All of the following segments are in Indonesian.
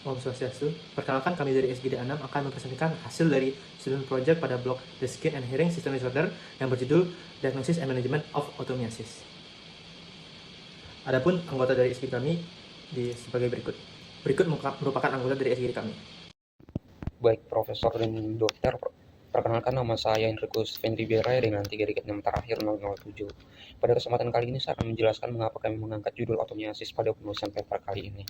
Om Swastiastu. Perkenalkan, kami dari SGD 6 akan mempresentasikan hasil dari student project pada blog The Skin and Hearing System Disorder yang berjudul Diagnosis and Management of Otomyositis. Adapun anggota dari SGD kami sebagai berikut. Berikut merupakan anggota dari SGD kami. Baik, Profesor dan Dokter, perkenalkan nama saya Enrikus Ventribiera dengan 3 digit 6 terakhir 007. Pada kesempatan kali ini saya akan menjelaskan mengapa kami mengangkat judul otomiosis pada penulisan paper kali ini.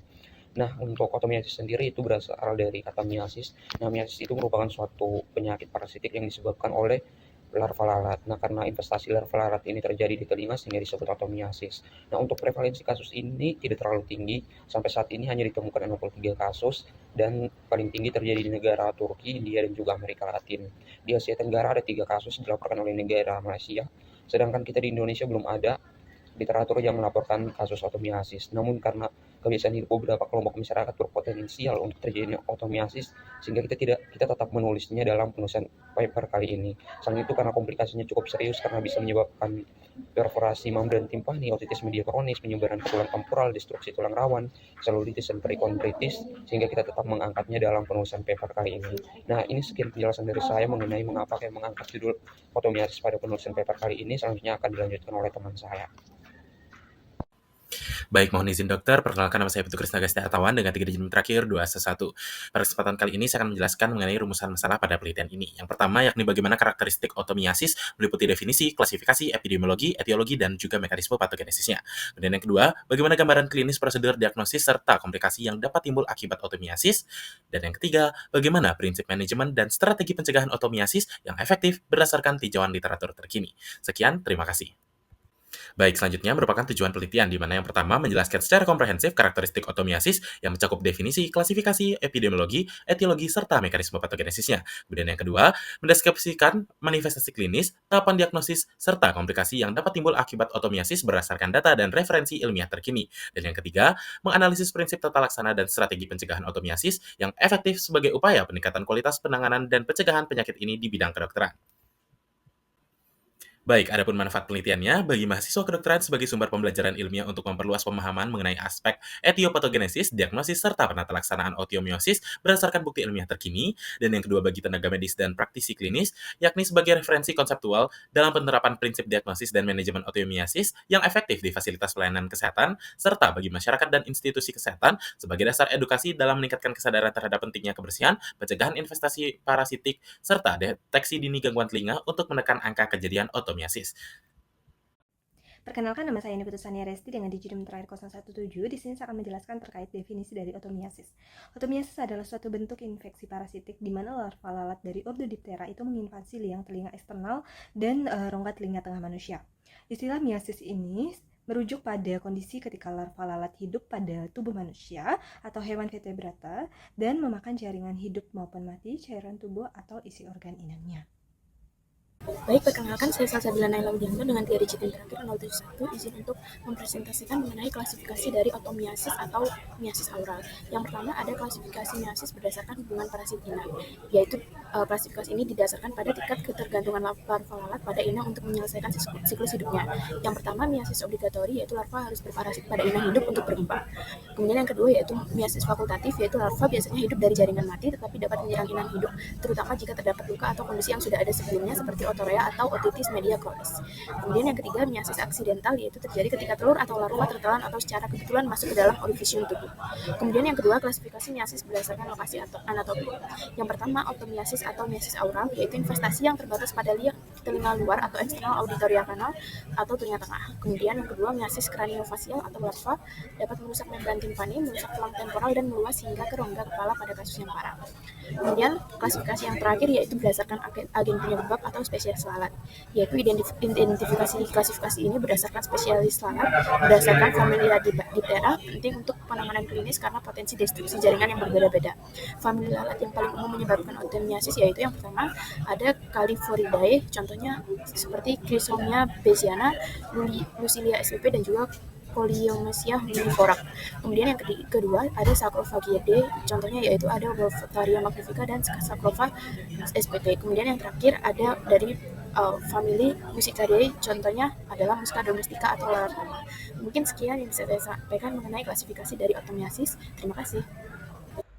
Nah, untuk otomiosis sendiri itu berasal dari kata miosis. Nah, miosis itu merupakan suatu penyakit parasitik yang disebabkan oleh larva lalat. Nah, karena investasi larva lalat ini terjadi di telinga sehingga disebut otomiosis. Nah, untuk prevalensi kasus ini tidak terlalu tinggi. Sampai saat ini hanya ditemukan 63 kasus dan paling tinggi terjadi di negara Turki, India, dan juga Amerika Latin. Di Asia Tenggara ada 3 kasus dilaporkan oleh negara Malaysia, sedangkan kita di Indonesia belum ada literatur yang melaporkan kasus otomiosis. Namun karena kebiasaan hidup beberapa kelompok masyarakat berpotensial untuk terjadinya otomiosis, sehingga kita tetap menulisnya dalam penulisan paper kali ini. Selain itu karena komplikasinya cukup serius karena bisa menyebabkan perforasi membran timpani, otitis media kronis, penyebaran ke tulang temporal, destruksi tulang rawan, selulitis dan perikondritis, sehingga kita tetap mengangkatnya dalam penulisan paper kali ini. Nah, ini sekian penjelasan dari saya mengenai mengapa saya mengangkat judul otomiosis pada penulisan paper kali ini. Selanjutnya akan dilanjutkan oleh teman saya. Baik, mohon izin dokter, perkenalkan nama saya Putu Krisna Gastiartawan dengan 3 digit terakhir 211. Pada kesempatan kali ini saya akan menjelaskan mengenai rumusan masalah pada penelitian ini. Yang pertama yakni bagaimana karakteristik otomiosis meliputi definisi, klasifikasi, epidemiologi, etiologi, dan juga mekanisme patogenesisnya. Kemudian yang kedua, bagaimana gambaran klinis prosedur diagnosis serta komplikasi yang dapat timbul akibat otomiosis. Dan yang ketiga, bagaimana prinsip manajemen dan strategi pencegahan otomiosis yang efektif berdasarkan tinjauan literatur terkini. Sekian, terima kasih. Baik, selanjutnya merupakan tujuan penelitian, di mana yang pertama menjelaskan secara komprehensif karakteristik otomiosis yang mencakup definisi, klasifikasi, epidemiologi, etiologi, serta mekanisme patogenesisnya. Kemudian yang kedua, mendeskripsikan manifestasi klinis, tahapan diagnosis, serta komplikasi yang dapat timbul akibat otomiosis berdasarkan data dan referensi ilmiah terkini. Dan yang ketiga, menganalisis prinsip tata laksana dan strategi pencegahan otomiosis yang efektif sebagai upaya peningkatan kualitas penanganan dan pencegahan penyakit ini di bidang kedokteran. Baik, adapun manfaat penelitiannya bagi mahasiswa kedokteran sebagai sumber pembelajaran ilmiah untuk memperluas pemahaman mengenai aspek etiopatogenesis, diagnosis, serta penata laksanaan otomiosis berdasarkan bukti ilmiah terkini, dan yang kedua bagi tenaga medis dan praktisi klinis, yakni sebagai referensi konseptual dalam penerapan prinsip diagnosis dan manajemen otomiosis yang efektif di fasilitas pelayanan kesehatan, serta bagi masyarakat dan institusi kesehatan sebagai dasar edukasi dalam meningkatkan kesadaran terhadap pentingnya kebersihan, pencegahan investasi parasitik, serta deteksi dini gangguan telinga untuk menekan angka kejadian otomiosis. Perkenalkan, nama saya Niputu Sania Resti dengan digit terakhir 017. Di sini saya akan menjelaskan terkait definisi dari otomiosis. Otomiosis adalah suatu bentuk infeksi parasitik di mana larva lalat dari ordo Diptera itu menginvasi liang telinga eksternal dan rongga telinga tengah manusia. Istilah miosis ini merujuk pada kondisi ketika larva lalat hidup pada tubuh manusia atau hewan vertebrata dan memakan jaringan hidup maupun mati, cairan tubuh atau isi organ inangnya. Baik, perkenalkan saya Salsabila Naila Widianto dengan 3 digit yang terakhir 071. Izin untuk mempresentasikan mengenai klasifikasi dari otomiosis atau miosis aural. Yang pertama ada klasifikasi miosis berdasarkan hubungan parasit inang, yaitu klasifikasi ini didasarkan pada tingkat ketergantungan larva lalat pada inang untuk menyelesaikan siklus hidupnya. Yang pertama miosis obligatori, yaitu larva harus berparasit pada inang hidup untuk berkembang. Kemudian yang kedua yaitu miosis fakultatif, yaitu larva biasanya hidup dari jaringan mati tetapi dapat menyerang inang hidup, terutama jika terdapat luka atau kondisi yang sudah ada sebelumnya seperti otorea atau otitis media kronis. Kemudian yang ketiga miosis aksidental, yaitu terjadi ketika telur atau larva tertelan atau secara kebetulan masuk ke dalam orifisium tubuh. Kemudian yang kedua klasifikasi miosis berdasarkan lokasi anatomi. Yang pertama otomiosis atau miosis aural, yaitu infestasi yang terbatas pada liang telinga luar atau eksternal auditoria kanal atau telinga tengah. Kemudian yang kedua miosis kraniofasial atau larva dapat merusak membran timpani, merusak tulang temporal dan meluas hingga ke rongga kepala pada kasus yang parah. Kemudian klasifikasi yang terakhir yaitu berdasarkan agen penyebab atau spesies lalat, yaitu identifikasi klasifikasi ini berdasarkan spesialis lalat berdasarkan familia Diptera, penting untuk penanganan klinis karena potensi destruksi jaringan yang berbeda-beda. Familia lalat yang paling umum menyebabkan otomiosis yaitu yang pertama ada Califoridae, contohnya seperti Chrysomia baesiana, Lucilia spp dan juga Polyomysia univorac. Kemudian yang kedua ada Sacrophagidae, contohnya yaitu ada Wolftaria magnifica dan Sacropha spp. Kemudian yang terakhir ada dari famili Muscaridae, contohnya adalah Musca domestica atau lalat rumah. Mungkin sekian yang bisa saya sampaikan mengenai klasifikasi dari otomiosis. Terima kasih.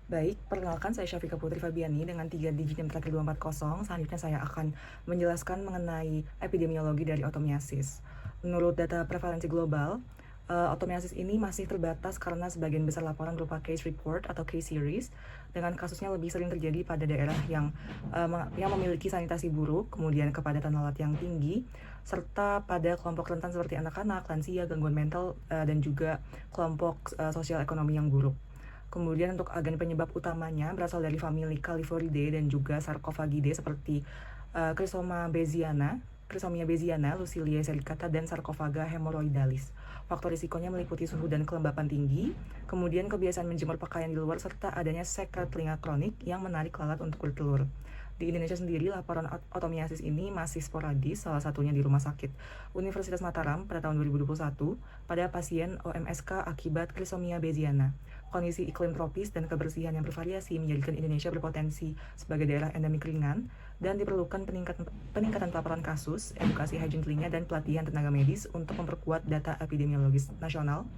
Baik, perkenalkan saya Syafika Putri Fabiani dengan 3 digit yang terakhir 240. Selanjutnya saya akan menjelaskan mengenai epidemiologi dari otomiasis. Menurut data prevalensi global, otomiasis ini masih terbatas karena sebagian besar laporan berupa case report atau case series, dengan kasusnya lebih sering terjadi pada daerah yang memiliki sanitasi buruk, kemudian kepadatan lalat yang tinggi, serta pada kelompok rentan seperti anak-anak, lansia, gangguan mental, dan juga kelompok sosial ekonomi yang buruk. Kemudian untuk agen penyebab utamanya berasal dari famili Califoridae dan juga Sarcophagidae seperti Chrysomia beziana, Luciliae sericata, dan Sarcophaga hemorrhoidalis. Faktor risikonya meliputi suhu dan kelembapan tinggi, kemudian kebiasaan menjemur pakaian di luar, serta adanya sekret telinga kronik yang menarik lalat untuk bertelur. Di Indonesia sendiri, laporan otomiasis ini masih sporadis, salah satunya di Rumah Sakit Universitas Mataram pada tahun 2021 pada pasien OMSK akibat Chrysomia beziana. Kondisi iklim tropis dan kebersihan yang bervariasi menjadikan Indonesia berpotensi sebagai daerah endemik ringan dan diperlukan peningkatan pelaporan kasus, edukasi hygiene telinga, dan pelatihan tenaga medis untuk memperkuat data epidemiologis nasional.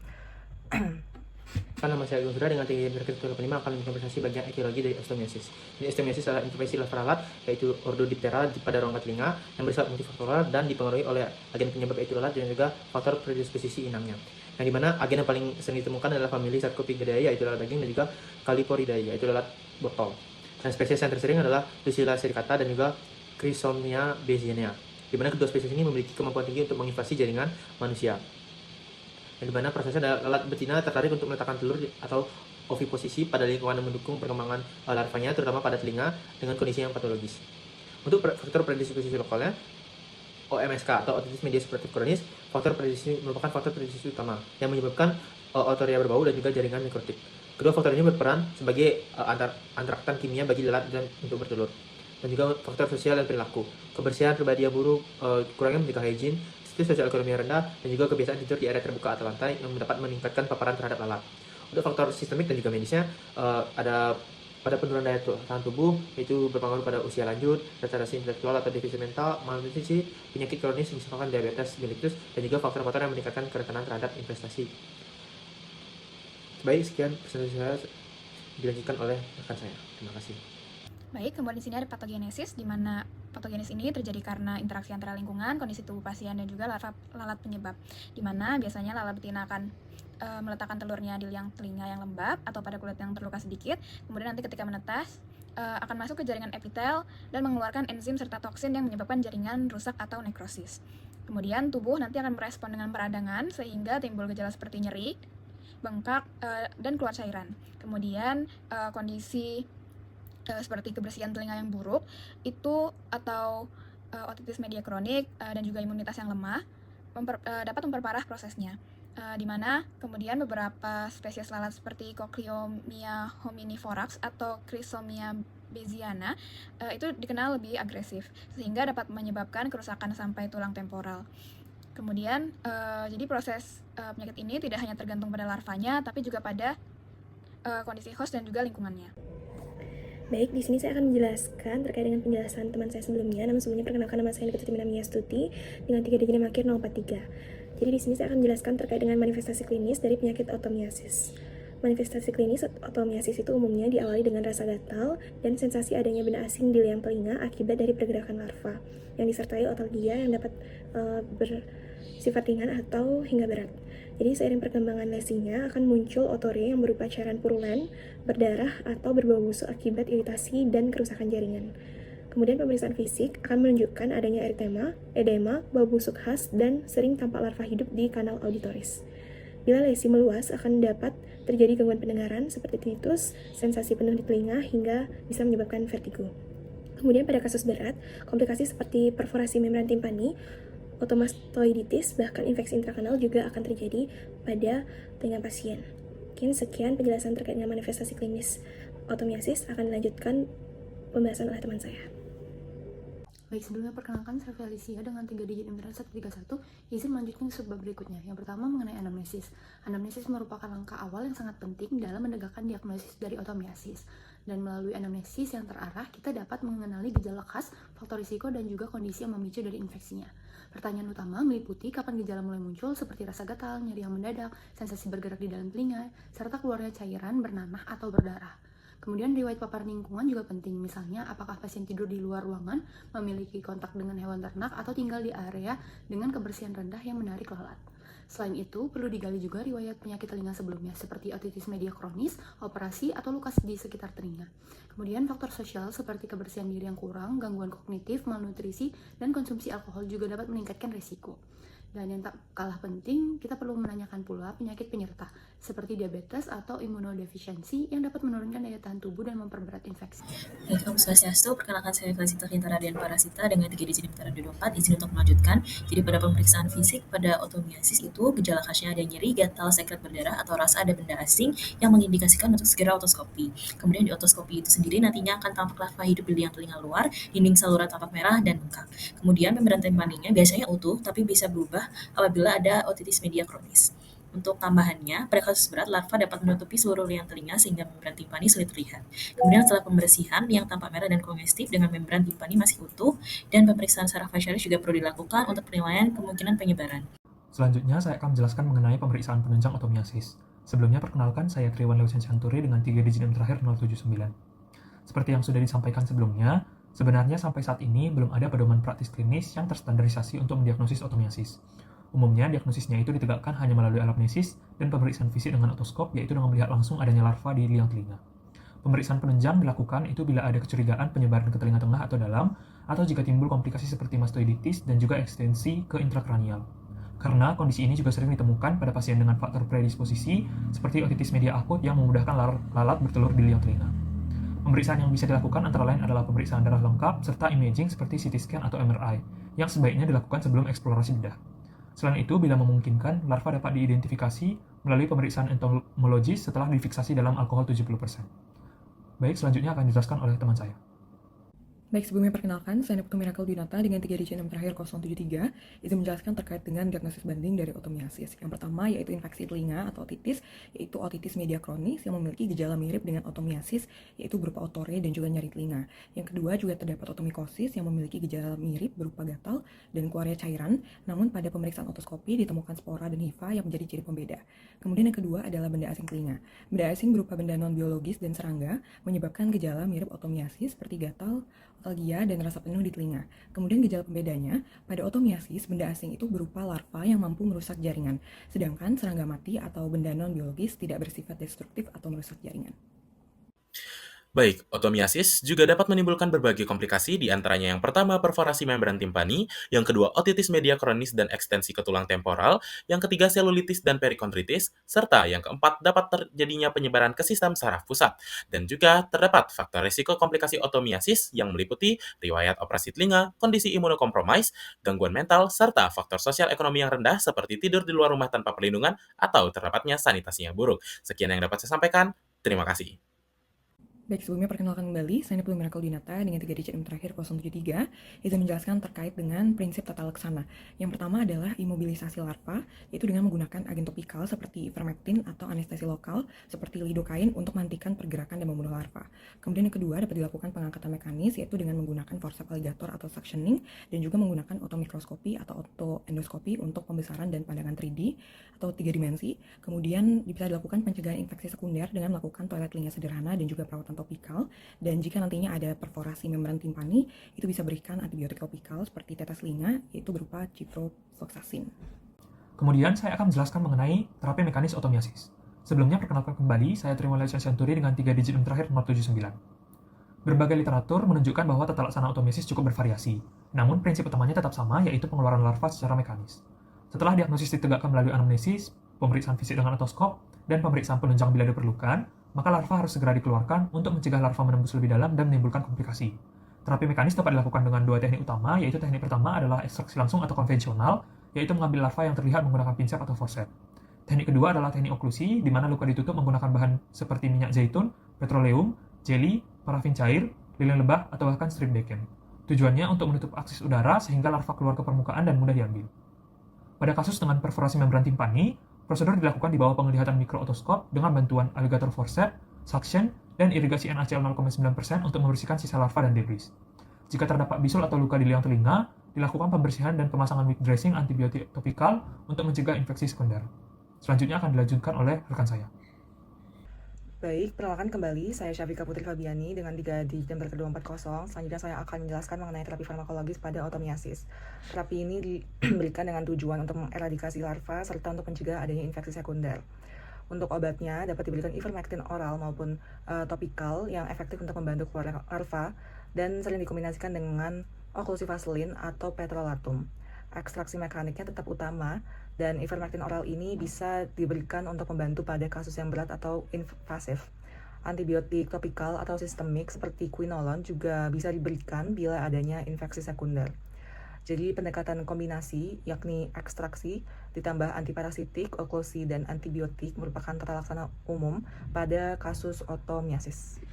Nama saya Agung Surya dengan tinggi terakhir 5 akan mencontohkan bagian etiologi dari osteomiasis. Jadi osteomiasis adalah infeksi larva lalat, yaitu Orthodiptera pada rongga telinga yang bersifat multifaktorial dan dipengaruhi oleh agen penyebab yaitu lalat dan juga faktor predisposisi inangnya. Yang dimana agen yang paling sering ditemukan adalah famili Sarcophagidae yaitu lalat daging dan juga Califoridae yaitu lalat botol. Dan spesies yang tersering adalah Luciliae sericata dan juga Chrysomia beziana. Di mana kedua spesies ini memiliki kemampuan tinggi untuk menginvasi jaringan manusia. Yang dimana prosesnya adalah lalat betina tertarik untuk meletakkan telur atau oviposisi pada lingkungan yang mendukung perkembangan larvanya, terutama pada telinga dengan kondisi yang patologis. Untuk faktor predisposisi lokalnya, OMSK atau otitis media superatif kronis, faktor predisposisi merupakan faktor predisposisi utama yang menyebabkan otoria berbau dan juga jaringan mikrotip. Kedua faktor ini berperan sebagai antraktan kimia bagi lalat dan untuk bertelur. Dan juga faktor sosial dan perilaku, kebersihan pribadi yang buruk, kurangnya menjaga hygiene, sosial ekonomi yang rendah, dan juga kebiasaan tidur di area terbuka atau lantai yang dapat meningkatkan paparan terhadap lalat. Untuk faktor sistemik dan juga medisnya, ada pada penurunan daya tahan tubuh, yaitu berpengaruh pada usia lanjut, retardasi intelektual atau defisi mental, malnutrisi, penyakit kronis misalkan diabetes mellitus, dan juga faktor-faktor yang meningkatkan kerentanan terhadap investasi. Baik, sekian presentasi saya dilanjutkan oleh rekan saya. Terima kasih. Baik, kemudian di sini ada patogenesis, di mana patogenesis ini terjadi karena interaksi antara lingkungan, kondisi tubuh pasien, dan juga lalat penyebab, di mana biasanya lalat betina akan meletakkan telurnya di liang telinga yang lembab atau pada kulit yang terluka sedikit, kemudian nanti ketika menetas akan masuk ke jaringan epitel dan mengeluarkan enzim serta toksin yang menyebabkan jaringan rusak atau nekrosis. Kemudian tubuh nanti akan merespon dengan peradangan sehingga timbul gejala seperti nyeri, bengkak, dan keluar cairan. Kemudian kondisi seperti kebersihan telinga yang buruk itu atau otitis media kronik dan juga imunitas yang lemah dapat memperparah prosesnya, di mana kemudian beberapa spesies lalat seperti Cochleomia hominivorax atau Chrysomia beziana itu dikenal lebih agresif sehingga dapat menyebabkan kerusakan sampai tulang temporal. Kemudian jadi proses penyakit ini tidak hanya tergantung pada larvanya tapi juga pada kondisi host dan juga lingkungannya. Baik, di sini saya akan menjelaskan terkait dengan penjelasan teman saya sebelumnya. Namun sebelumnya perkenalkan, nama saya Nikita Timina Stuti dengan 3 digit akhir 043. Jadi di sini saya akan menjelaskan terkait dengan manifestasi klinis dari penyakit otomiasis. Manifestasi klinis otomiasis itu umumnya diawali dengan rasa gatal dan sensasi adanya benda asing di liang telinga akibat dari pergerakan larva yang disertai otalgia yang dapat bersifat ringan atau hingga berat. Jadi seiring perkembangan lesinya akan muncul otore yang berupa cairan purulen, berdarah, atau berbau busuk akibat iritasi dan kerusakan jaringan. Kemudian pemeriksaan fisik akan menunjukkan adanya eritema, edema, bau busuk khas, dan sering tampak larva hidup di kanal auditoris. Bila lesi meluas akan dapat terjadi gangguan pendengaran seperti tinnitus, sensasi penuh di telinga, hingga bisa menyebabkan vertigo. Kemudian pada kasus berat, komplikasi seperti perforasi membran timpani, otomastoiditis, bahkan infeksi intrakanal juga akan terjadi pada telinga pasien. Mungkin sekian penjelasan terkait dengan manifestasi klinis otomiasis, akan dilanjutkan pembahasan oleh teman saya. Baik, sebelumnya perkenalkan saya Felicia dengan 3 digit imperan 131. Izin melanjutkan ke subbab berikutnya. Yang pertama mengenai anamnesis. Anamnesis merupakan langkah awal yang sangat penting dalam menegakkan diagnosis dari otomiasis. Dan melalui anamnesis yang terarah, kita dapat mengenali gejala khas, faktor risiko, dan juga kondisi yang memicu dari infeksinya. Pertanyaan utama meliputi kapan gejala mulai muncul seperti rasa gatal, nyeri yang mendadak, sensasi bergerak di dalam telinga, serta keluarnya cairan bernanah atau berdarah. Kemudian riwayat paparan lingkungan juga penting, misalnya apakah pasien tidur di luar ruangan, memiliki kontak dengan hewan ternak, atau tinggal di area dengan kebersihan rendah yang menarik lalat. Selain itu, perlu digali juga riwayat penyakit telinga sebelumnya, seperti otitis media kronis, operasi, atau luka di sekitar telinga. Kemudian faktor sosial seperti kebersihan diri yang kurang, gangguan kognitif, malnutrisi, dan konsumsi alkohol juga dapat meningkatkan risiko. Dan yang tak kalah penting, kita perlu menanyakan pula penyakit penyerta, seperti diabetes atau imunodefisiensi yang dapat menurunkan daya tahan tubuh dan memperberat infeksi. Baik, Om Swastiastu, perkenalkan saya Felicita Kintara Dian Parasita dengan 3 digit Dimitara 24, izin untuk melanjutkan. Jadi pada pemeriksaan fisik pada otomiasis itu, gejala khasnya ada nyeri, gatal, sekret berdarah, atau rasa ada benda asing yang mengindikasikan untuk segera otoskopi. Kemudian di otoskopi itu sendiri nantinya akan tampak larva hidup di liang telinga luar, dinding saluran tampak merah dan bengkak. Kemudian membran timpaninya biasanya utuh, tapi bisa berubah apabila ada otitis media kronis. Untuk tambahannya, pada kasus berat, larva dapat menutupi seluruh liang telinga sehingga membran timpani sulit terlihat. Kemudian setelah pembersihan, liang tampak merah dan kongestif dengan membran timpani masih utuh, dan pemeriksaan saraf facialis juga perlu dilakukan untuk penilaian kemungkinan penyebaran. Selanjutnya, saya akan menjelaskan mengenai pemeriksaan penunjang otomiasis. Sebelumnya, perkenalkan saya Triwan Leusen Chanturi dengan 3 digit NIM terakhir 079. Seperti yang sudah disampaikan sebelumnya, sebenarnya sampai saat ini belum ada pedoman praktis klinis yang terstandarisasi untuk mendiagnosis otomiasis. Umumnya, diagnosisnya itu ditegakkan hanya melalui anamnesis dan pemeriksaan fisik dengan otoskop, yaitu dengan melihat langsung adanya larva di liang telinga. Pemeriksaan penunjang dilakukan itu bila ada kecurigaan penyebaran ke telinga tengah atau dalam, atau jika timbul komplikasi seperti mastoiditis dan juga ekstensi ke intrakranial. Karena kondisi ini juga sering ditemukan pada pasien dengan faktor predisposisi seperti otitis media akut yang memudahkan lalat bertelur di liang telinga. Pemeriksaan yang bisa dilakukan antara lain adalah pemeriksaan darah lengkap serta imaging seperti CT scan atau MRI, yang sebaiknya dilakukan sebelum eksplorasi bedah. Selain itu, bila memungkinkan, larva dapat diidentifikasi melalui pemeriksaan entomologis setelah difiksasi dalam alkohol 70%. Baik, selanjutnya akan dijelaskan oleh teman saya. Baik, sebelumnya perkenalkan, saya Neptu Miracle Dinata dengan 3 digit NIM terakhir 073, izin menjelaskan terkait dengan diagnosis banding dari otomiasis. Yang pertama yaitu infeksi telinga atau otitis, yaitu otitis media kronis yang memiliki gejala mirip dengan otomiasis, yaitu berupa otore dan juga nyeri telinga. Yang kedua juga terdapat otomikosis yang memiliki gejala mirip berupa gatal dan keluarnya cairan, namun pada pemeriksaan otoskopi ditemukan spora dan hifa yang menjadi ciri pembeda. Kemudian yang kedua adalah benda asing telinga. Benda asing berupa benda non-biologis dan serangga menyebabkan gejala mirip otomiasis seperti gatal, otalgia, dan rasa penuh di telinga. Kemudian gejala pembedanya, pada otomiasis, benda asing itu berupa larva yang mampu merusak jaringan, sedangkan serangga mati atau benda non-biologis tidak bersifat destruktif atau merusak jaringan. Baik, otomiasis juga dapat menimbulkan berbagai komplikasi, di antaranya yang pertama perforasi membran timpani, yang kedua otitis media kronis dan ekstensi ke tulang temporal, yang ketiga selulitis dan perikondritis, serta yang keempat dapat terjadinya penyebaran ke sistem saraf pusat. Dan juga terdapat faktor risiko komplikasi otomiasis yang meliputi riwayat operasi telinga, kondisi imunokompromis, gangguan mental, serta faktor sosial ekonomi yang rendah seperti tidur di luar rumah tanpa perlindungan atau terdapatnya sanitasi yang buruk. Sekian yang dapat saya sampaikan. Terima kasih. Baik, sebelumnya perkenalkan kembali, saya Neptu Miracle Dinata dengan 3 digit NIM terakhir 073, izin menjelaskan terkait dengan prinsip tata laksana. Yang pertama adalah imobilisasi larva, yaitu dengan menggunakan agen topikal seperti ivermectin atau anestesi lokal seperti lidocaine untuk menghentikan pergerakan dan membunuh larva. Kemudian yang kedua dapat dilakukan pengangkatan mekanis, yaitu dengan menggunakan forceps alligator atau suctioning, dan juga menggunakan otomikroskopi atau otoendoskopi untuk pembesaran dan pandangan 3D atau 3 dimensi. Kemudian bisa dilakukan pencegahan infeksi sekunder dengan melakukan toilet telinga sederhana dan juga perawatan topikal, dan jika nantinya ada perforasi membran timpani, itu bisa berikan antibiotik topikal seperti tetes telinga, yaitu berupa ciprofloxacin. Kemudian saya akan menjelaskan mengenai terapi mekanis otomiasis. Sebelumnya perkenalkan kembali, saya Triwan Leusen Chanturi dengan 3 digit NIM terakhir 079. Berbagai literatur menunjukkan bahwa tata laksana otomiasis cukup bervariasi, namun prinsip utamanya tetap sama, yaitu pengeluaran larva secara mekanis. Setelah diagnosis ditegakkan melalui anamnesis, pemeriksaan fisik dengan otoskop, dan pemeriksaan penunjang bila diperlukan, maka larva harus segera dikeluarkan untuk mencegah larva menembus lebih dalam dan menimbulkan komplikasi. Terapi mekanis dapat dilakukan dengan 2 teknik utama, yaitu teknik pertama adalah ekstraksi langsung atau konvensional, yaitu mengambil larva yang terlihat menggunakan pincep atau forceps. Teknik kedua adalah teknik oklusi, di mana luka ditutup menggunakan bahan seperti minyak zaitun, petroleum, jeli, parafin cair, lilin lebah, atau bahkan strip bacon. Tujuannya untuk menutup akses udara sehingga larva keluar ke permukaan dan mudah diambil. Pada kasus dengan perforasi membran timpani, prosedur dilakukan di bawah penglihatan mikrootoskop dengan bantuan alligator forceps, suction, dan irigasi NaCl 0,9% untuk membersihkan sisa larva dan debris. Jika terdapat bisul atau luka di liang telinga, dilakukan pembersihan dan pemasangan weak dressing antibiotik topikal untuk mencegah infeksi sekunder. Selanjutnya akan dilanjutkan oleh rekan saya. Baik, perkenalkan kembali, saya Syafika Putri Fabiani dengan 3 digit nomor ke-240. Selanjutnya saya akan menjelaskan mengenai terapi farmakologis pada otomiasis. Terapi ini diberikan dengan tujuan untuk mengeradikasi larva serta untuk mencegah adanya infeksi sekunder. Untuk obatnya dapat diberikan ivermectin oral maupun topikal yang efektif untuk membantu keluar larva dan sering dikombinasikan dengan oklusi vaselin atau petrolatum. Ekstraksi mekaniknya tetap utama, dan ivermectin oral ini bisa diberikan untuk membantu pada kasus yang berat atau invasif. Antibiotik topikal atau sistemik seperti quinolone juga bisa diberikan bila adanya infeksi sekunder. Jadi pendekatan kombinasi, yakni ekstraksi, ditambah antiparasitik, oklusi, dan antibiotik merupakan tata laksana umum pada kasus otomiasis.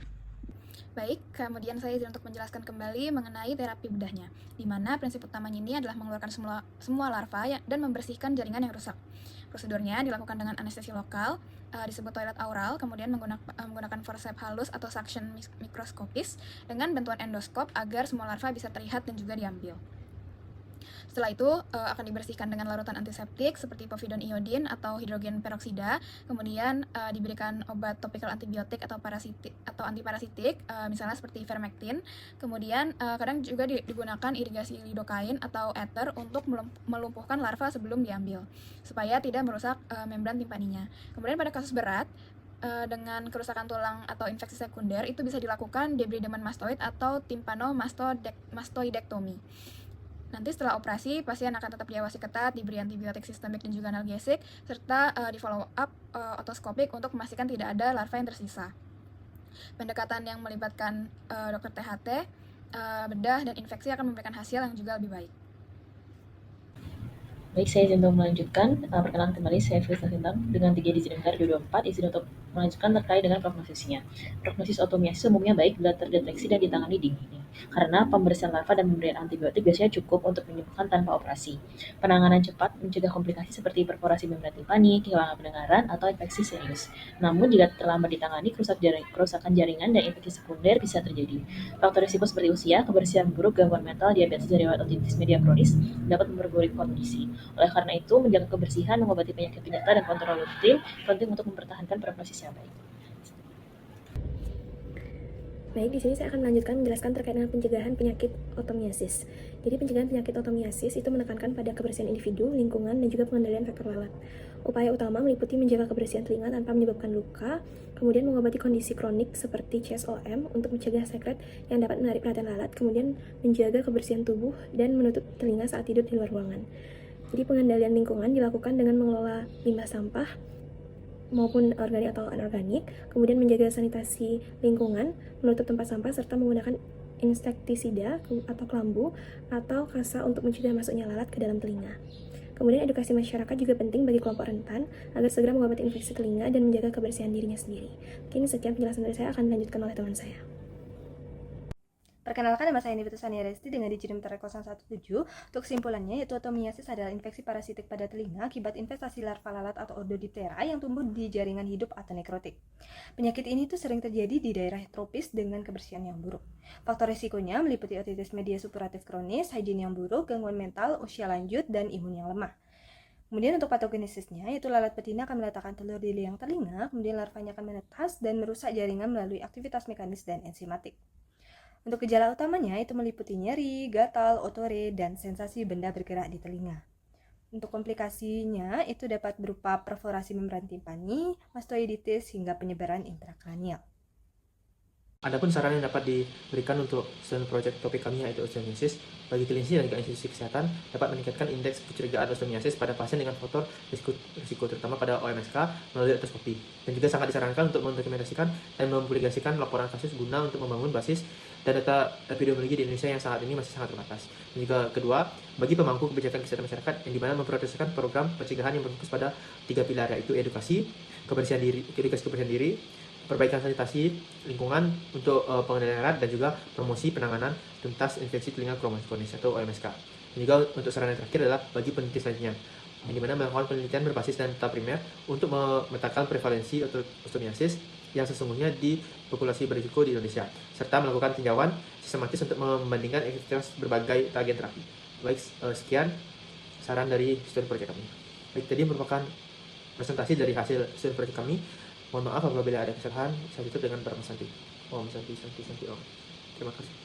Baik, kemudian saya izin untuk menjelaskan kembali mengenai terapi bedahnya, di mana prinsip utamanya ini adalah mengeluarkan semua larva dan membersihkan jaringan yang rusak. Prosedurnya dilakukan dengan anestesi lokal, disebut toilet aural, kemudian menggunakan forceps halus atau suction mikroskopis dengan bantuan endoskop agar semua larva bisa terlihat dan juga diambil. Setelah itu akan dibersihkan dengan larutan antiseptik seperti povidone iodin atau hidrogen peroksida, kemudian diberikan obat topikal antibiotik atau antiparasitik, misalnya seperti ivermectin. Kemudian kadang juga digunakan irigasi lidokain atau ether untuk melumpuhkan larva sebelum diambil, supaya tidak merusak membran timpaninya. Kemudian pada kasus berat, dengan kerusakan tulang atau infeksi sekunder, itu bisa dilakukan debridement mastoid atau tympanomastoidektomi. Nanti setelah operasi, pasien akan tetap diawasi ketat, diberi antibiotik sistemik dan juga analgesik, serta di follow up otoskopik untuk memastikan tidak ada larva yang tersisa. Pendekatan yang melibatkan dokter THT, bedah, dan infeksi akan memberikan hasil yang juga lebih baik. Baik, saya izin untuk melanjutkan. Perkenalkan kembali, saya Filsa Sintang dengan 3 digit nomor 224, izin untuk melanjutkan terkait dengan prognosisnya. Prognosis otomiasis umumnya baik bila terdeteksi dan ditangani dini, karena pembersihan larva dan pemberian antibiotik biasanya cukup untuk menyembuhkan tanpa operasi. Penanganan cepat mencegah komplikasi seperti perforasi membran timpani, kehilangan pendengaran, atau infeksi serius. Namun, jika terlambat ditangani, kerusakan jaringan dan infeksi sekunder bisa terjadi. Faktor risiko seperti usia, kebersihan buruk, gangguan mental, diabetes, dan riwayat otitis media kronis dapat memperburuk kondisi. Oleh karena itu, menjaga kebersihan, mengobati penyakit penyerta, dan kontrol rutin penting untuk mempertahankan prognosis yang baik. Baik, di sini saya akan melanjutkan menjelaskan terkait dengan pencegahan penyakit otomiasis. Jadi pencegahan penyakit otomiasis itu menekankan pada kebersihan individu, lingkungan, dan juga pengendalian faktor lalat. Upaya utama meliputi menjaga kebersihan telinga tanpa menyebabkan luka, kemudian mengobati kondisi kronik seperti CSOM untuk mencegah sekret yang dapat menarik perhatian lalat, kemudian menjaga kebersihan tubuh dan menutup telinga saat tidur di luar ruangan. Jadi pengendalian lingkungan dilakukan dengan mengelola limbah sampah maupun organik atau anorganik, kemudian menjaga sanitasi lingkungan, menutup tempat sampah, serta menggunakan insektisida atau kelambu atau kasa untuk mencegah masuknya lalat ke dalam telinga. Kemudian edukasi masyarakat juga penting bagi kelompok rentan agar segera mengobati infeksi telinga dan menjaga kebersihan dirinya sendiri. Mungkin sekian penjelasan dari saya, akan dilanjutkan oleh teman saya. Perkenalkan, nama saya Nivita Sania Resti dengan digit nomor 017. Untuk kesimpulannya, yaitu otomiasis adalah infeksi parasitik pada telinga akibat investasi larva lalat atau Ordodiptera yang tumbuh di jaringan hidup atau nekrotik. Penyakit ini tuh sering terjadi di daerah tropis dengan kebersihan yang buruk. Faktor risikonya meliputi otitis media supuratif kronis, hygiene yang buruk, gangguan mental, usia lanjut, dan imun yang lemah. Kemudian untuk patogenesisnya, yaitu lalat betina akan meletakkan telur di liang telinga, kemudian larvanya akan menetas dan merusak jaringan melalui aktivitas mekanis dan enzimatik. Untuk gejala utamanya itu meliputi nyeri, gatal, otore, dan sensasi benda bergerak di telinga. Untuk komplikasinya itu dapat berupa perforasi membran timpani, mastoiditis, hingga penyebaran intrakranial. Adapun saran yang dapat diberikan untuk student project topik kami yaitu osteomiasis bagi klinisi dan juga institusi kesehatan dapat meningkatkan indeks kecurigaan osteomiasis pada pasien dengan faktor risiko terutama pada OMSK melalui endoskopi, dan juga sangat disarankan untuk mendokumentasikan dan mempublikasikan laporan kasus guna untuk membangun basis dan data epidemiologi di Indonesia yang saat ini masih sangat terbatas. Dan juga kedua, bagi pemangku kebijakan kesehatan masyarakat yang dimana memprioritaskan program pencegahan yang berfokus pada 3 pilar yaitu edukasi kebersihan diri, perbaikan sanitasi lingkungan untuk pengendalian lalat, dan juga promosi penanganan tuntas infeksi telinga kronis atau OMSK. Dan juga untuk saran yang terakhir adalah bagi peneliti selanjutnya, yang dimana melakukan penelitian berbasis data primer untuk memetakan prevalensi osteomiasis yang sesungguhnya di populasi berisiko di Indonesia, serta melakukan tinjauan sistematis untuk membandingkan efektivitas berbagai tagihan terapi. Baik, sekian saran dari student project kami. Baik, tadi merupakan presentasi dari hasil student project kami. Mohon maaf apabila ada kesalahan. Saya tutup dengan Brahma Santi. Om Santi Santi Santi Om. Terima kasih.